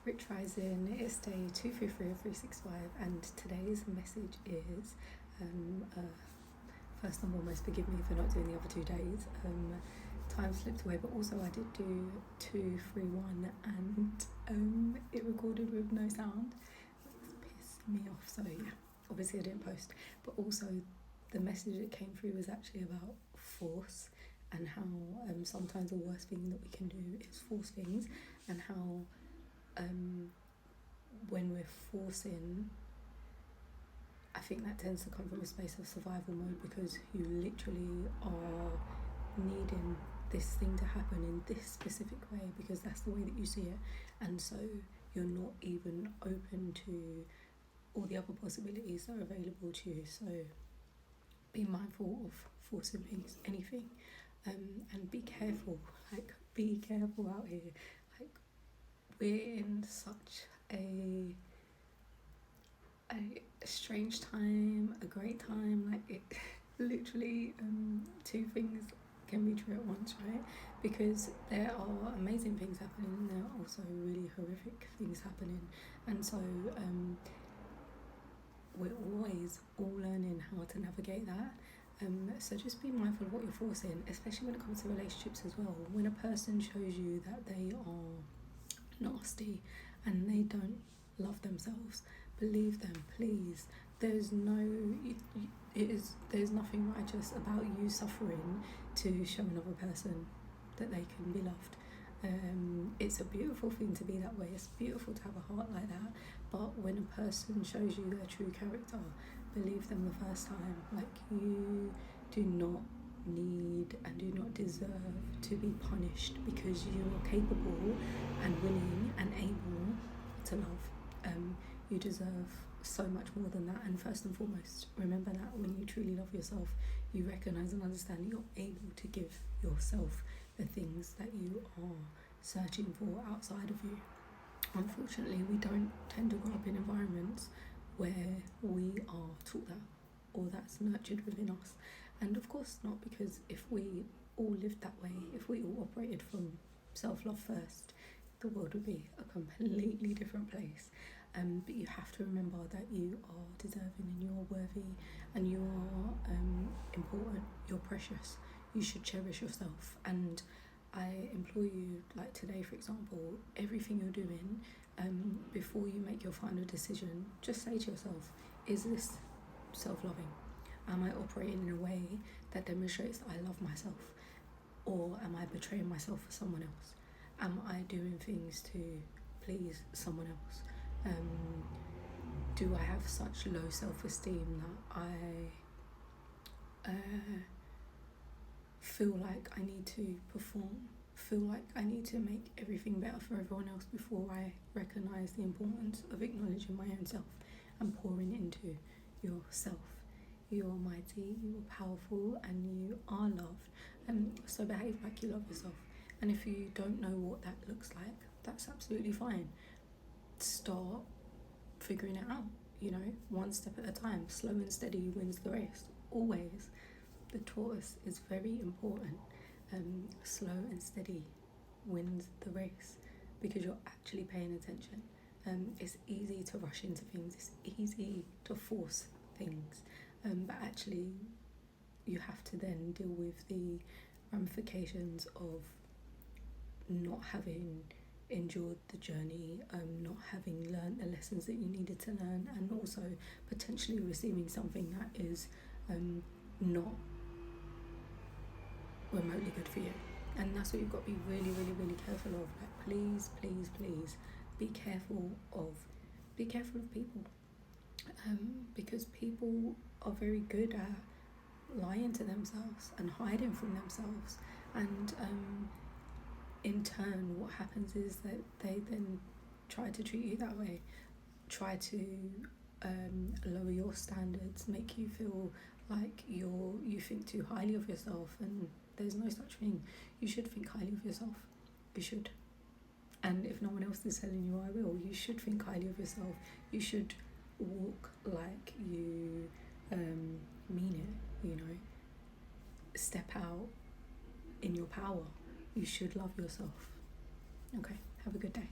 Rich Rising, it's day 233 of 365, and today's message is first and foremost, forgive me for not doing the other 2 days. Time slipped away, but also I did do 231 and it recorded with no sound. It's pissing me off, so yeah, obviously I didn't post. But also the message that came through was actually about force and how sometimes the worst thing that we can do is force things, and how when we're forcing, I think that tends to come from a space of survival mode, because you literally are needing this thing to happen in this specific way because that's the way that you see it, and so you're not even open to all the other possibilities that are available to you. So be mindful of forcing things, anything, and be careful, be careful out here. We're in such a strange time, a great time, it literally 2 things can be true at once, right? Because there are amazing things happening and there are also really horrific things happening, and so we're always all learning how to navigate that. So just be mindful of what you're forcing, especially when it comes to relationships as well. When a person shows you that they are nasty and they don't love themselves, believe them, please. There's nothing righteous about you suffering to show another person that they can be loved. It's a beautiful thing to be that way. It's beautiful to have a heart like that. But when a person shows you their true character, believe them the first time. You do not need and do not deserve to be punished, because you are capable and willing and able to love. You deserve so much more than that, and first and foremost, remember that when you truly love yourself, you recognise and understand that you're able to give yourself the things that you are searching for outside of you. Unfortunately, we don't tend to grow up in environments where we are taught that, or that's nurtured within us. And of course not, because if we all lived that way, if we all operated from self-love first, the world would be a completely different place. But you have to remember that you are deserving and you are worthy and you are important, you're precious. You should cherish yourself. And I implore you, today for example, everything you're doing, before you make your final decision, just say to yourself, is this self-loving? Am I operating in a way that demonstrates that I love myself? Or am I betraying myself for someone else? Am I doing things to please someone else? Do I have such low self-esteem that I feel like I need to perform, feel like I need to make everything better for everyone else before I recognise the importance of acknowledging my own self and pouring into yourself? You are mighty, you are powerful, and you are loved. So behave like you love yourself. And if you don't know what that looks like, that's absolutely fine. Start figuring it out, one step at a time. Slow and steady wins the race, always. The tortoise is very important. Slow and steady wins the race, because you're actually paying attention. It's easy to rush into things, it's easy to force things, but actually you have to then deal with the ramifications of not having endured the journey, not having learned the lessons that you needed to learn, and also potentially receiving something that is not remotely good for you. And that's what you've got to be really, really, really careful of. Please, please, please be careful of people, because people are very good at lying to themselves and hiding from themselves, and in turn what happens is that they then try to treat you that way, try to lower your standards, make you feel like you think too highly of yourself, and there's no such thing. You should think highly of yourself. You should. And if no one else is telling you, I will. You should think highly of yourself. You should walk like you mean it, Step out in your power. You should love yourself. Okay, have a good day.